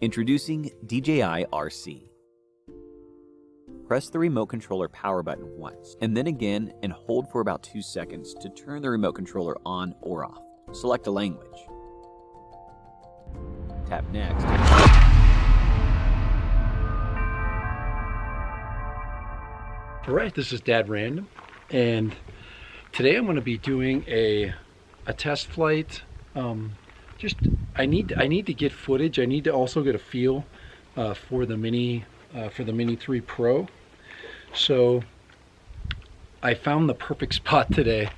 Introducing DJI RC. Press the remote controller power button once, and then again and hold for about 2 seconds to turn the remote controller on or off. Select a language. Tap Next. Alright, this is Dad Random, and today I'm going to be doing a test flight. I need to get footage. I need to also get a feel for the Mini 3 Pro. So I found the perfect spot today,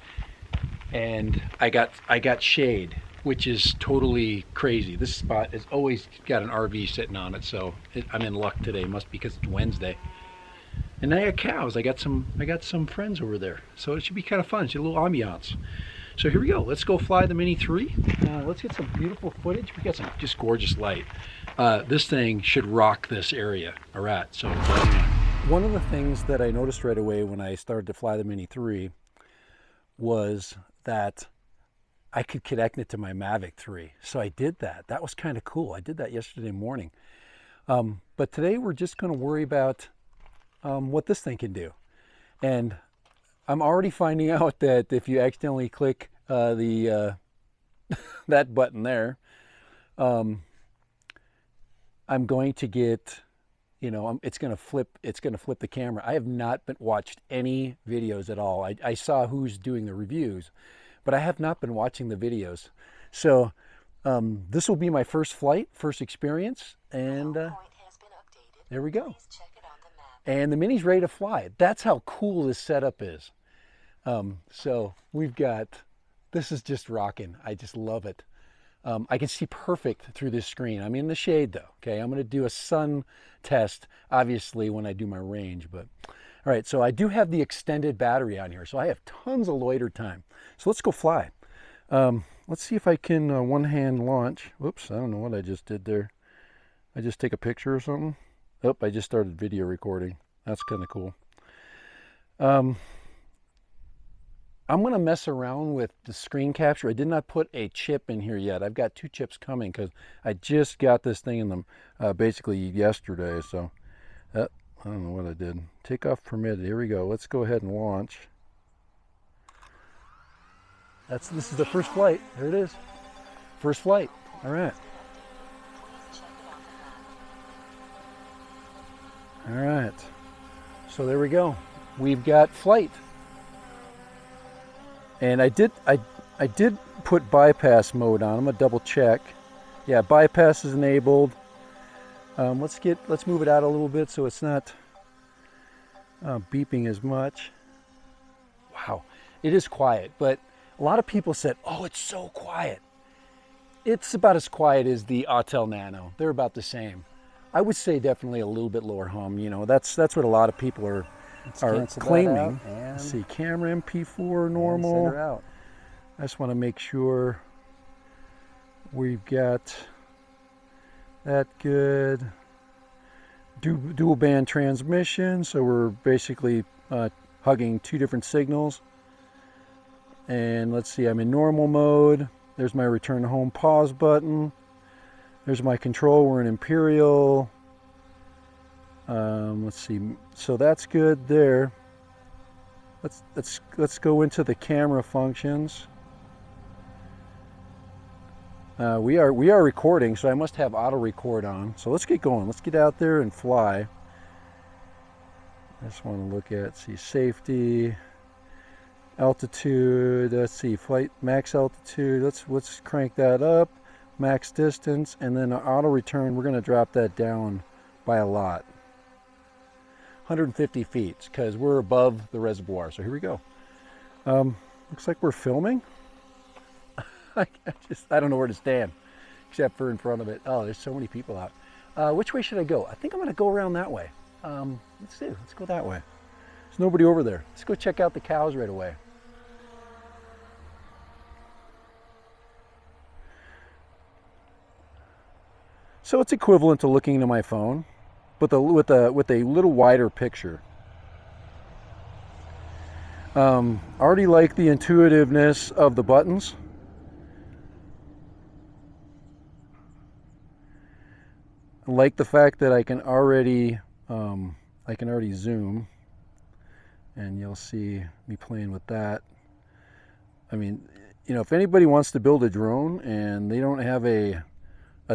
and I got shade, which is totally crazy. This spot has always got an RV sitting on it, so I'm in luck today. Must be because it's Wednesday. And I got cows. I got some friends over there, so it should be kind of fun. It's a little ambiance. So here we go. Let's go fly the Mini 3. Let's get some beautiful footage. We got some just gorgeous light. This thing should rock this area. All right. So one of the things that I noticed right away when I started to fly the Mini 3 was that I could connect it to my Mavic 3. So I did that. That was kind of cool. I did that yesterday morning. But today we're just going to worry about what this thing can do. And I'm already finding out that if you accidentally click that button there, I'm going to get, it's going to flip the camera. I have not watched any videos at all. I saw who's doing the reviews, but I have not been watching the videos. So this will be my first flight, first experience, and there we go. And the Mini's ready to fly. That's how cool this setup is. So we've got, this is just rocking. I just love it. I can see perfect through this screen. I'm in the shade though, okay? I'm gonna do a sun test, obviously, when I do my range, but all right, so I do have the extended battery on here, so I have tons of loiter time. So let's go fly. Let's see if I can one-hand launch. Whoops, I don't know what I just did there. I just take a picture or something. Oh, I just started video recording. That's kind of cool. I'm going to mess around with the screen capture. I did not put a chip in here yet. I've got 2 chips coming because I just got this thing in them basically yesterday. So I don't know what I did. Takeoff permitted. Here we go. Let's go ahead and launch. This is the first flight. There it is. First flight. All right. All right, so there we go. We've got flight, and I did put bypass mode on. I'm gonna double check. Yeah, bypass is enabled. Let's move it out a little bit so it's not beeping as much. Wow, it is quiet, but a lot of people said, "Oh, it's so quiet." It's about as quiet as the Autel Nano. They're about the same. I would say definitely a little bit lower hum. That's what a lot of people are claiming. Let's see, camera MP4 normal. Send her out. I just want to make sure we've got that good. Dual band transmission, so we're basically hugging 2 different signals. And let's see, I'm in normal mode. There's my return home pause button. There's my control. We're in Imperial. Let's see. So that's good there. Let's go into the camera functions. We are recording, so I must have auto record on. So let's get going. Let's get out there and fly. I just want to look at safety, altitude. Let's see, flight max altitude. Let's crank that up. Max distance, and then auto return, we're going to drop that down by a lot. 150 feet, because we're above the reservoir. So here we go. Looks like we're filming. I don't know where to stand, except for in front of it. Oh, there's so many people out. Which way should I go? I think I'm going to go around that way. Let's see. Let's go that way. There's nobody over there. Let's go check out the cows right away. So it's equivalent to looking into my phone, but with a little wider picture. Already like the intuitiveness of the buttons. I like the fact that I can already zoom, and you'll see me playing with that. I mean, you know, if anybody wants to build a drone and they don't have a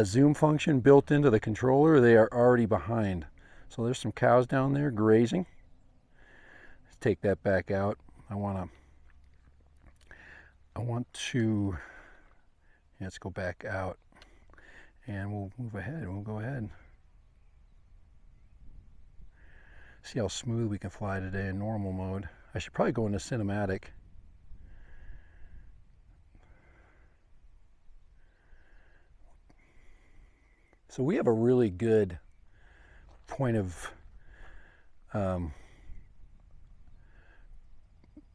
zoom function built into the controller, they are already behind. So there's some cows down there grazing. Let's take that back out. I want to, let's go back out, and we'll move ahead. We'll go ahead. See how smooth we can fly today in normal mode. I should probably go into cinematic. So we have a really good point of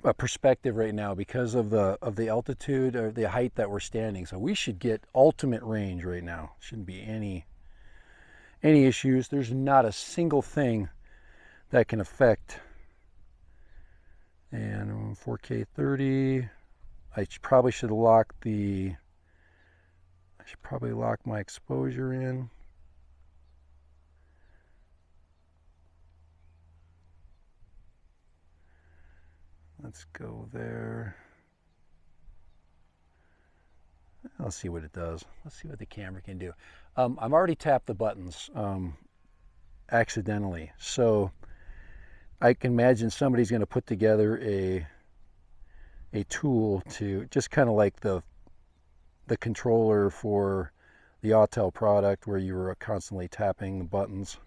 a perspective right now because of the altitude or the height that we're standing. So we should get ultimate range right now. Shouldn't be any issues. There's not a single thing that can affect. And 4K 30. I probably should lock the. I should probably lock my exposure in. Let's go there. Let's see what it does. Let's see what the camera can do. I've already tapped the buttons accidentally, so I can imagine somebody's going to put together a tool to just kind of like the controller for the Autel product where you were constantly tapping the buttons,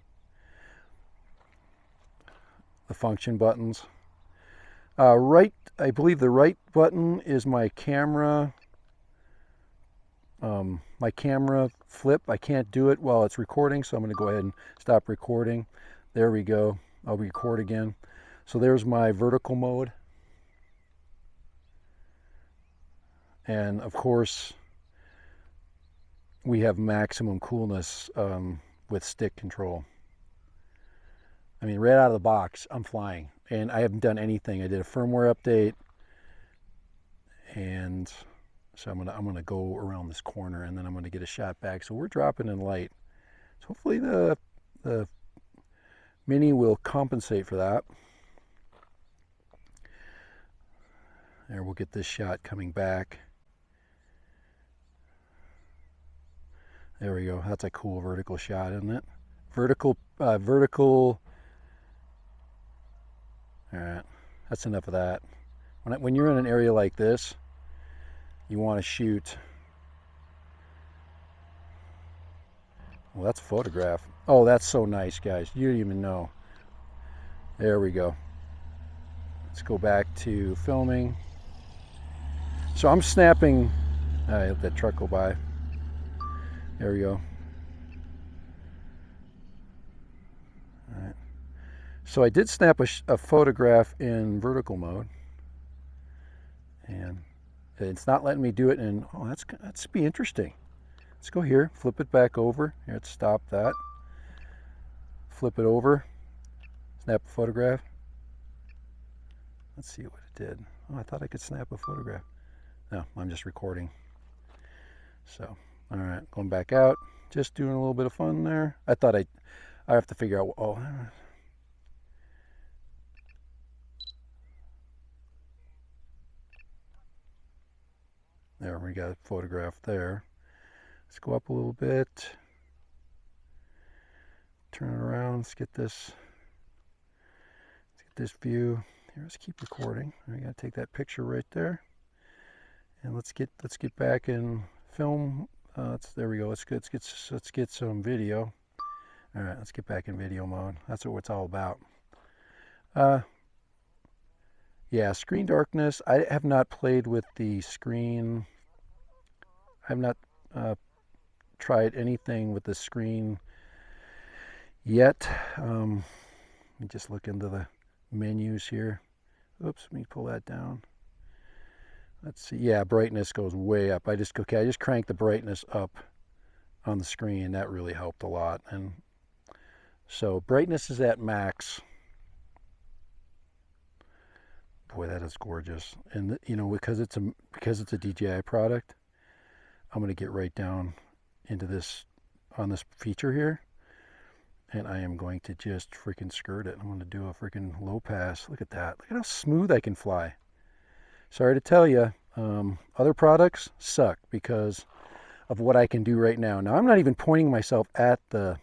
the function buttons. I believe the right button is my camera flip. I can't do it while it's recording, so I'm going to go ahead and stop recording. There we go. I'll record again. So there's my vertical mode. And of course, we have maximum coolness with stick control. I mean, right out of the box, I'm flying. And I haven't done anything. I did a firmware update. And so I'm gonna go around this corner, and then I'm gonna get a shot back. So we're dropping in light. So hopefully the Mini will compensate for that. There, we'll get this shot coming back. There we go. That's a cool vertical shot, isn't it? Vertical. All right, that's enough of that. When you're in an area like this, you want to shoot. Well, that's a photograph. Oh, that's so nice, guys. You don't even know. There we go. Let's go back to filming. So I'm snapping. I let that truck go by. There we go. All right. So I did snap a photograph in vertical mode, and it's not letting me do it in. Oh, that's be interesting. Let's go here, flip it back over. Here, let's stop that. Flip it over, snap a photograph. Let's see what it did. Oh, I thought I could snap a photograph. No, I'm just recording. So, all right, going back out, just doing a little bit of fun there. I thought I have to figure out. Oh. There, we got a photograph there. Let's go up a little bit. Turn it around. Let's get this view. Here, let's keep recording. We got to take that picture right there. And let's get back in film. There we go. Let's get some video. All right, let's get back in video mode. That's what it's all about. Yeah, screen darkness. I have not played with the screen. I have not tried anything with the screen yet. Let me just look into the menus here. Oops, let me pull that down. Let's see. Yeah, brightness goes way up. I just cranked the brightness up on the screen. That really helped a lot. And so brightness is at max. Boy, that is gorgeous. And you know, because it's a DJI product, I'm going to get right down into this on this feature here. and I am going to just freaking skirt it. I'm going to do a freaking low pass. Look at that. Look at how smooth I can fly. Sorry to tell you, other products suck because of what I can do right now. Now, I'm not even pointing myself at the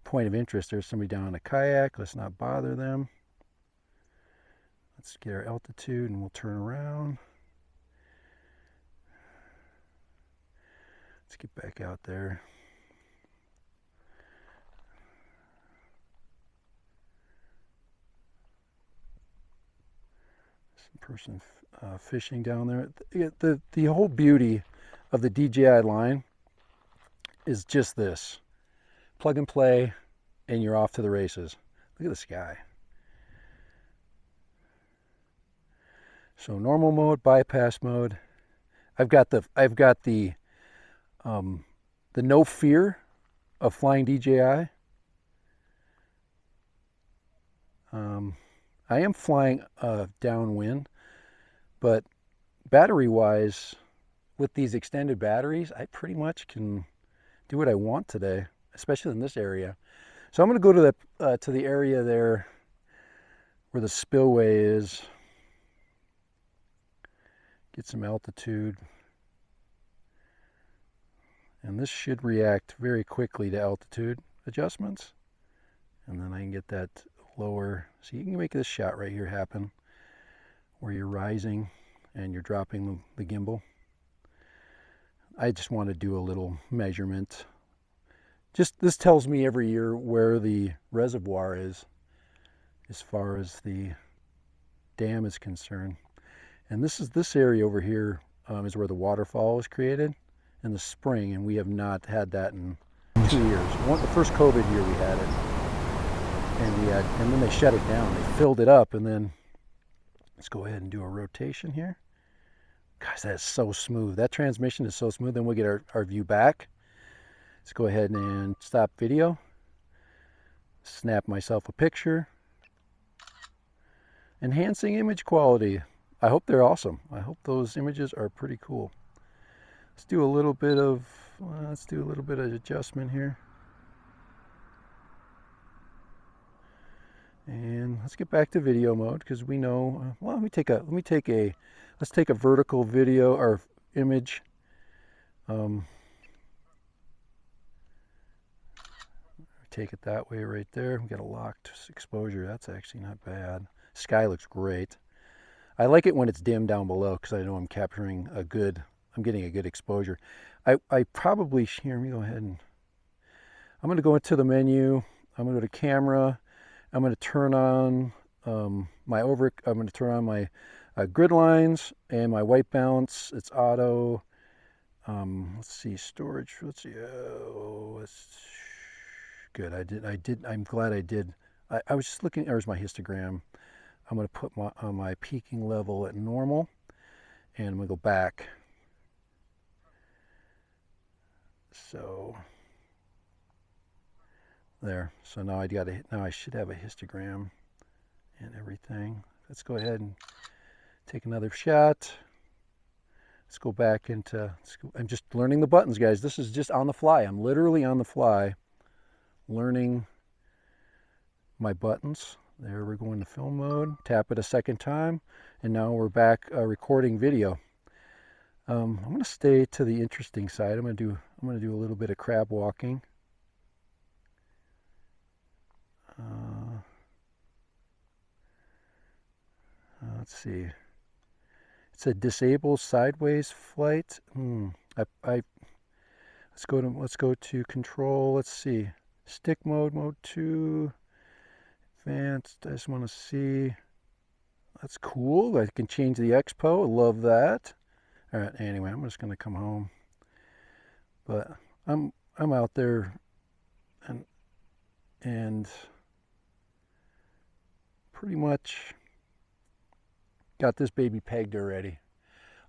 point of interest. There's somebody down in a kayak. Let's not bother them. Let's get our altitude and we'll turn around. Let's get back out there. Some person fishing down there. The whole beauty of the DJI line is just this. Plug and play and you're off to the races. Look at the sky. So normal mode, bypass mode. I've got the no fear of flying DJI. I am flying downwind, but battery-wise, with these extended batteries, I pretty much can do what I want today, especially in this area. So I'm going to go to the area there where the spillway is. Get some altitude. And this should react very quickly to altitude adjustments. And then I can get that lower. So you can make this shot right here happen where you're rising and you're dropping the gimbal. I just want to do a little measurement. This tells me every year where the reservoir is as far as the dam is concerned. And this area over here is where the waterfall was created in the spring, and we have not had that in 2 years. The first COVID year we had it, and then they shut it down. They filled it up, and then let's go ahead and do a rotation here. Guys, that's so smooth. That transmission is so smooth. Then we'll get our view back. Let's go ahead and stop video. Snap myself a picture. Enhancing image quality. I hope they're awesome. I hope those images are pretty cool. Let's do a little bit of adjustment here. And let's get back to video mode because we know, well, let's take a vertical video or image. Take it that way right there. We got a locked exposure. That's actually not bad. Sky looks great. I like it when it's dim down below because I know I'm getting a good exposure. I probably, here, let me go ahead and, I'm going to go into the menu. I'm going to go to camera. I'm going to turn on my grid lines and my white balance. It's auto. Let's see, storage. Let's see. Oh, it's good. I'm glad I did. I was just looking. There's my histogram. I'm going to put my peaking level at normal, and I'm going to go back. So there. So now I should have a histogram and everything. Let's go ahead and take another shot. Let's go back into. I'm just learning the buttons, guys. This is just on the fly. I'm literally on the fly, learning my buttons. There, we're going to film mode. Tap it a second time, and now we're back recording video. I'm going to stay to the interesting side. I'm going to do a little bit of crab walking. Let's see. It said disable sideways flight. Let's go to control. Let's see. Stick mode, mode 2. Advanced. I just want to see. That's cool. I can change the expo. I love that. All right. Anyway, I'm just going to come home. But I'm out there and pretty much got this baby pegged already.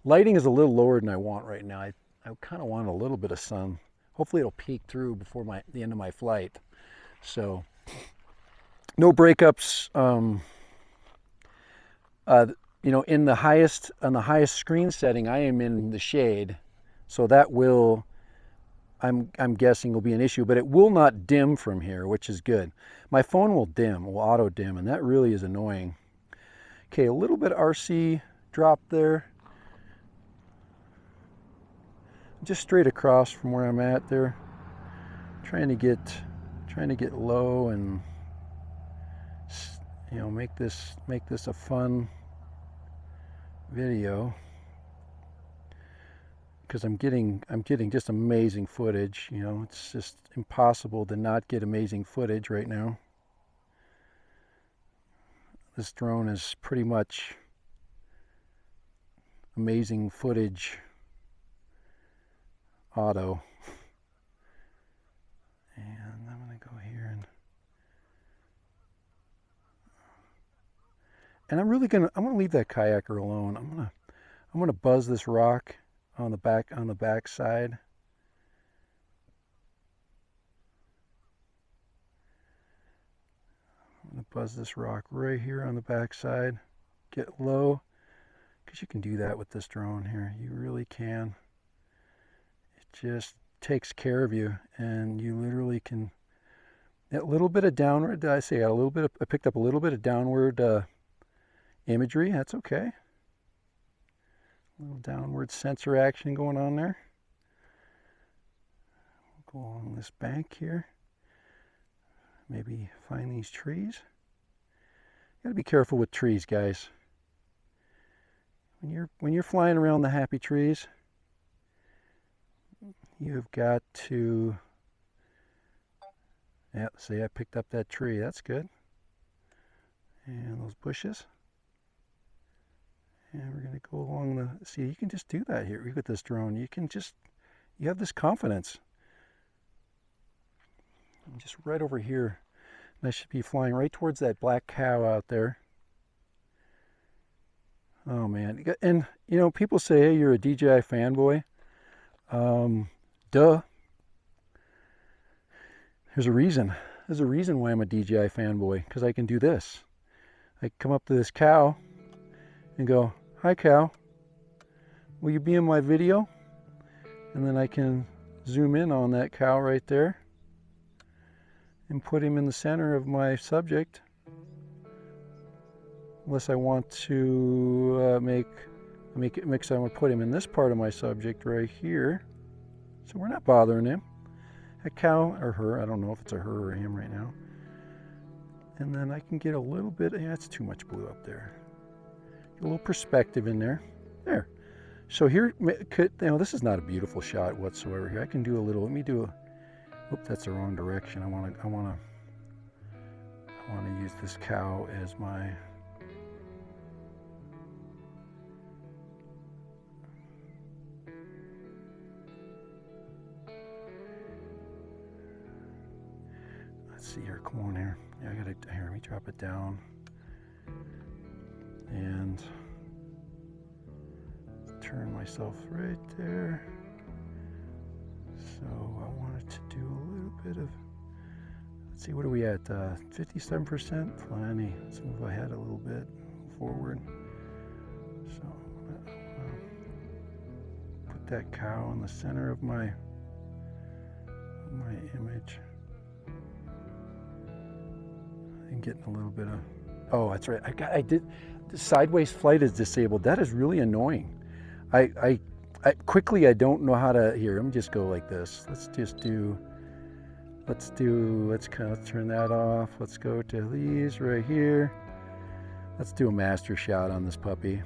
Lighting is a little lower than I want right now. I kind of want a little bit of sun. Hopefully it'll peek through before the end of my flight. So no breakups. You know, on the highest screen setting, I am in the shade, so that will I'm guessing will be an issue, but it will not dim from here, which is good. My phone will auto dim, and that really is annoying. Okay, a little bit RC drop there. Just straight across from where I'm at there. Trying to get low and, you know, make this a fun video, because I'm getting just amazing footage. You know, it's just impossible to not get amazing footage right now. This drone is pretty much amazing footage auto. And I'm going to go here and I'm going to leave that kayaker alone. I'm gonna buzz this rock on the back side. I'm gonna buzz this rock right here on the back side. Get low, because you can do that with this drone here. You really can. It just takes care of you, and you literally can. That little bit of downward, I picked up a little bit of downward imagery. That's okay. A little downward sensor action going on there. We'll go along this bank here. Maybe find these trees. You gotta be careful with trees, guys. When you're flying around the happy trees, you've got to. Yeah, see, I picked up that tree. That's good. And those bushes. And we're going to go along the, see, you can just do that here with this drone. You have this confidence. I'm just right over here. And I should be flying right towards that black cow out there. Oh man. And you know, people say, hey, you're a DJI fanboy. Duh. There's a reason. There's a reason why I'm a DJI fanboy, because I can do this. I come up to this cow and go, hi cow, will you be in my video? And then I can zoom in on that cow right there and put him in the center of my subject. Unless I want to I'm gonna put him in this part of my subject right here. So we're not bothering him. A cow, or her, I don't know if it's a her or a him right now. And then I can get a little bit, yeah, it's too much blue up there. Get a little perspective in there. There. So here, this is not a beautiful shot whatsoever here. I can do a little, let me do a, oops, that's the wrong direction. I want to use this cow as my, let's see here, come on here. Yeah, here, let me drop it down. And turn myself right there. So I wanted to do a little bit of, let's see, what are we at? 57%? Plenty. Let's move ahead a little bit, forward. So I'm gonna put that cow in the center of my image. I'm getting a little bit of, oh, that's right. I did. The sideways flight is disabled. That is really annoying. I quickly, I don't know how to, here, let me just go like this. Let's turn that off. Let's go to these right here. Let's do a master shot on this puppy.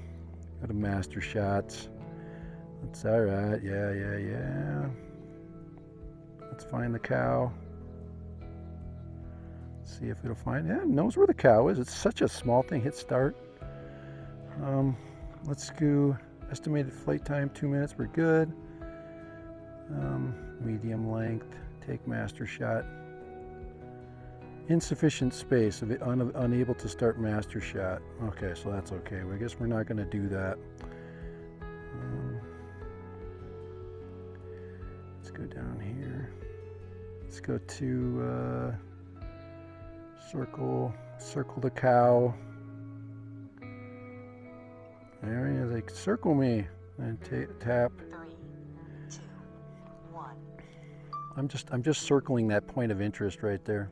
Go to master shots. That's all right. Yeah. Let's find the cow. See if it'll find, yeah, it knows where the cow is. It's such a small thing. Hit start. Let's go estimated flight time 2 minutes. We're good. Medium length. Take master shot. Insufficient space. Unable to start master shot. Okay, so that's okay. Well, I guess we're not going to do that. Let's go down here. Let's go to circle the cow. There he is. Like, circle me and tap. 3, 2, 1. I'm just circling that point of interest right there.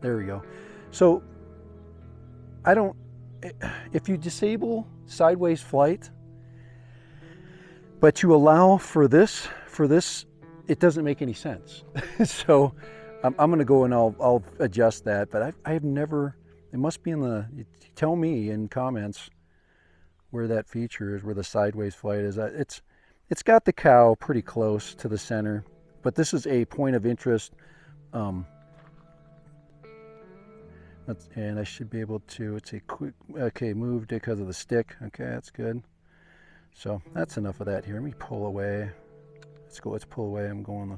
There we go. So I don't, if you disable sideways flight, but you allow for this, it doesn't make any sense. So I'm going to go and I'll adjust that, but I have never, it must be in the, tell me in comments where that feature is, where the sideways flight is. It's got the cow pretty close to the center, but this is a point of interest. And I should be able to, it's a quick, okay, moved because of the stick. Okay, that's good. So that's enough of that here. Let me pull away. Let's pull away. I'm going,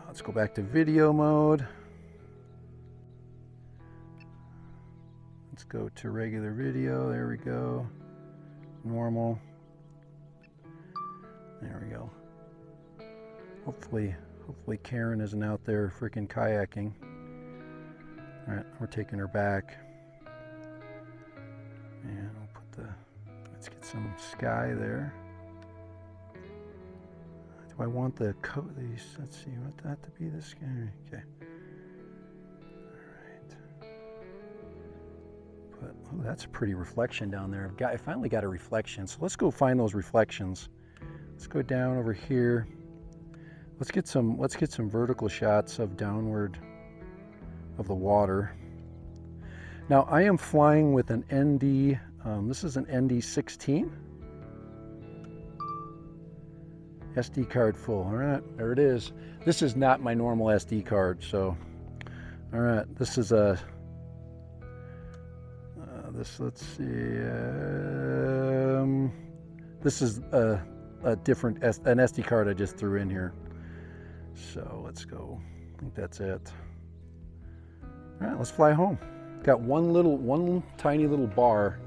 let's go back to video mode. Let's go to regular video. There we go. Normal. There we go. Hopefully Karen isn't out there freaking kayaking. All right, we're taking her back. And we'll put the, let's get some sky there. Do I want the coat, these, let's see, want that to be the sky? Okay. But, oh, that's a pretty reflection down there. I finally got a reflection. So let's go find those reflections. Let's go down over here. Let's get some vertical shots of downward of the water. Now I am flying with an ND. This is an ND16. SD card full. All right, there it is. This is not my normal SD card. So, all right, this is a. Let's see. This is a different an SD card I just threw in here. So let's go. I think that's it. All right, let's fly home. Got one tiny little bar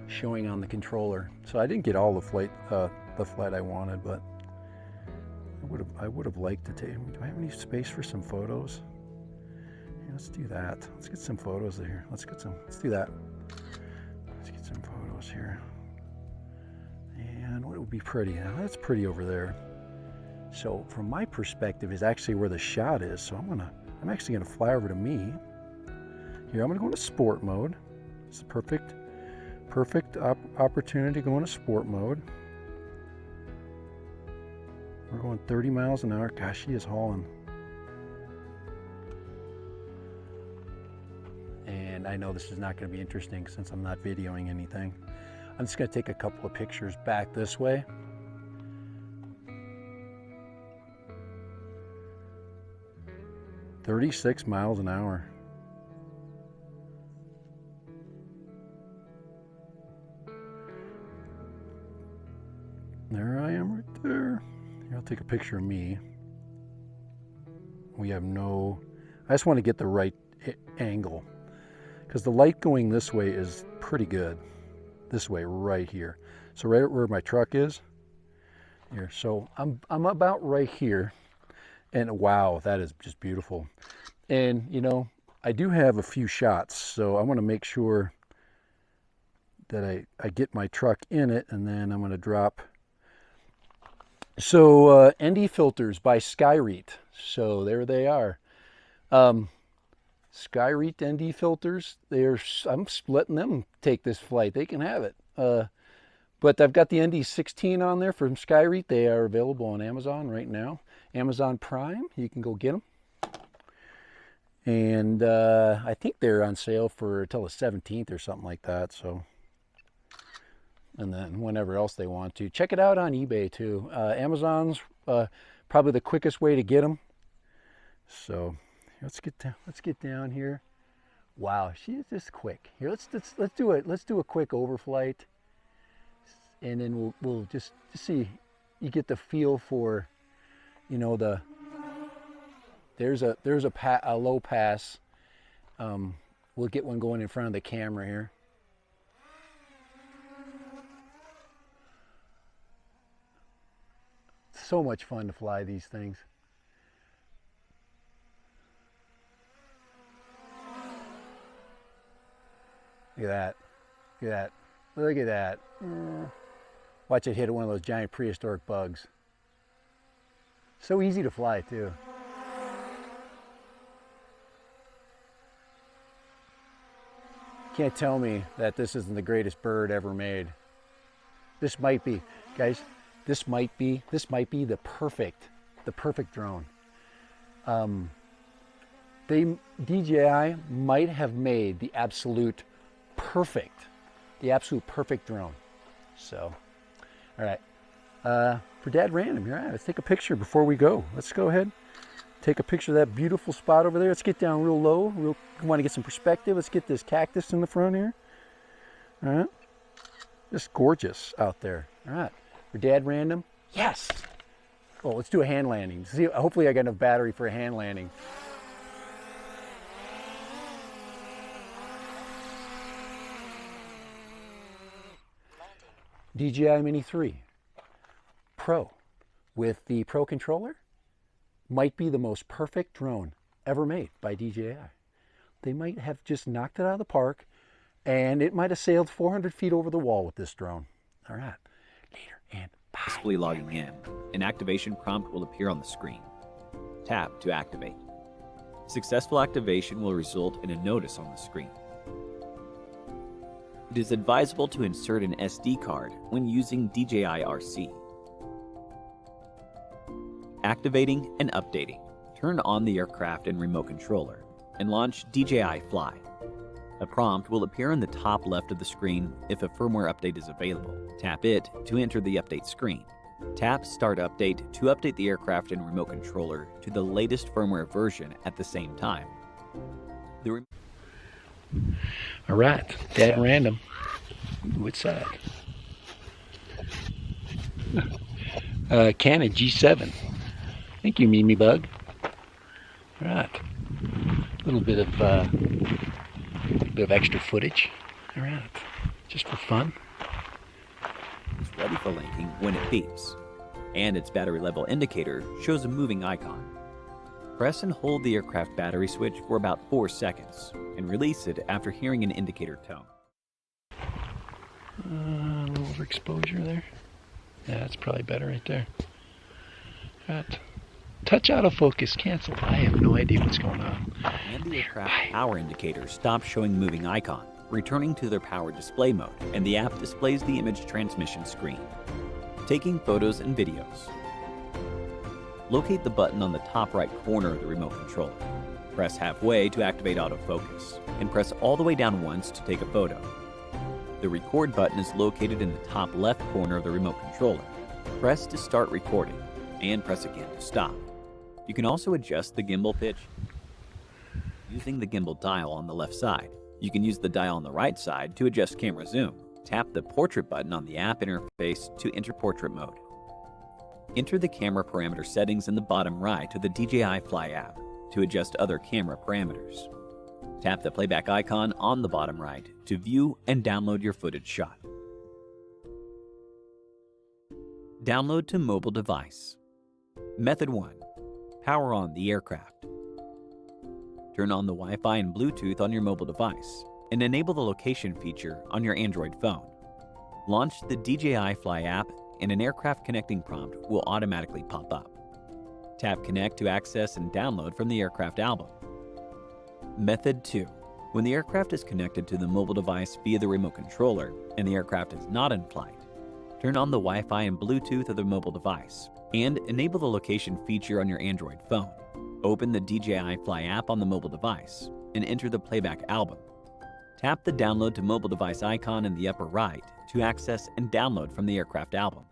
showing on the controller. So I didn't get all the flight I wanted, but I would have liked to take. Do I have any space for some photos? Yeah, let's do that. Let's get some photos here. Let's do that. Let's get some photos here. And what would be pretty? Now that's pretty over there. So from my perspective is actually where the shot is. So I'm actually gonna fly over to me. Here, I'm gonna go into sport mode. It's a perfect opportunity to go into sport mode. We're going 30 miles an hour. Gosh, she is hauling. And I know this is not gonna be interesting since I'm not videoing anything. I'm just gonna take a couple of pictures back this way. "36 miles an hour. There I am right there. Here, I'll take a picture of me. I just want to get the right angle because the light going this way is pretty good. This way, right here. So right where my truck is. Here, so I'm about right here. And wow, that is just beautiful. And you know, I do have a few shots, so I want to make sure that I get my truck in it, and then I'm going to drop. So ND filters by Skyreet. So there they are. Skyreet ND filters. I'm letting them take this flight. They can have it. But I've got the ND16 on there from Skyreet. They are available on Amazon right now. Amazon Prime, you can go get them. And I think they're on sale for till the 17th or something like that. So, and then whenever else they want to. Check it out on eBay too. Amazon's probably the quickest way to get them. So let's get down here. Wow, she is just quick. Here, let's do it. Let's do a quick overflight, and then we'll just see. You get the feel for, you know, there's a low pass. We'll get one going in front of the camera here. So much fun to fly these things. Look at that. Look at that. Look at that. Watch it hit one of those giant prehistoric bugs. So easy to fly too. Can't tell me that this isn't the greatest bird ever made. This might be, guys, this might be the perfect drone. DJI might have made the absolute perfect drone. So, all right, for Dad Random, here, let's take a picture before we go. Let's go ahead, take a picture of that beautiful spot over there. Let's get down real low. We want to get some perspective. Let's get this cactus in the front here. All right, just gorgeous out there. All right, for Dad Random, yes. Oh, let's do a hand landing. See, hopefully I got enough battery for a hand landing. DJI Mini 3 Pro with the Pro controller might be the most perfect drone ever made by DJI. They might have just knocked it out of the park, and it might have sailed 400 feet over the wall with this drone. All right, later and bye. Successfully logging in, an activation prompt will appear on the screen. Tap to activate. Successful activation will result in a notice on the screen. It is advisable to insert an SD card when using DJI RC. Activating and updating. Turn on the aircraft and remote controller and launch DJI Fly. A prompt will appear in the top left of the screen if a firmware update is available. Tap it to enter the update screen. Tap Start Update to update the aircraft and remote controller to the latest firmware version at the same time. All right, Dad Random. What's that? Canon G7. Thank you, Mimi Bug. All right, a little bit of extra footage. All right, just for fun. It's ready for linking when it beeps, and its battery level indicator shows a moving icon. Press and hold the aircraft battery switch for about 4 seconds and release it after hearing an indicator tone. A little overexposure there. Yeah, that's probably better right there. Right. Touch autofocus canceled. I have no idea what's going on. And the aircraft power indicator stops showing moving icon, returning to their power display mode, and the app displays the image transmission screen. Taking photos and videos. Locate the button on the top right corner of the remote controller. Press halfway to activate autofocus, and press all the way down once to take a photo. The record button is located in the top left corner of the remote controller. Press to start recording, and press again to stop. You can also adjust the gimbal pitch using the gimbal dial on the left side. You can use the dial on the right side to adjust camera zoom. Tap the portrait button on the app interface to enter portrait mode. Enter the camera parameter settings in the bottom right of the DJI Fly app to adjust other camera parameters. Tap the playback icon on the bottom right to view and download your footage shot. Download to mobile device. Method 1. Power on the aircraft. Turn on the Wi-Fi and Bluetooth on your mobile device and enable the location feature on your Android phone. Launch the DJI Fly app and an aircraft connecting prompt will automatically pop up. Tap Connect to access and download from the aircraft album. Method 2. When the aircraft is connected to the mobile device via the remote controller and the aircraft is not in flight, turn on the Wi-Fi and Bluetooth of the mobile device and enable the location feature on your Android phone. Open the DJI Fly app on the mobile device and enter the playback album. Tap the Download to Mobile Device icon in the upper right to access and download from the aircraft album.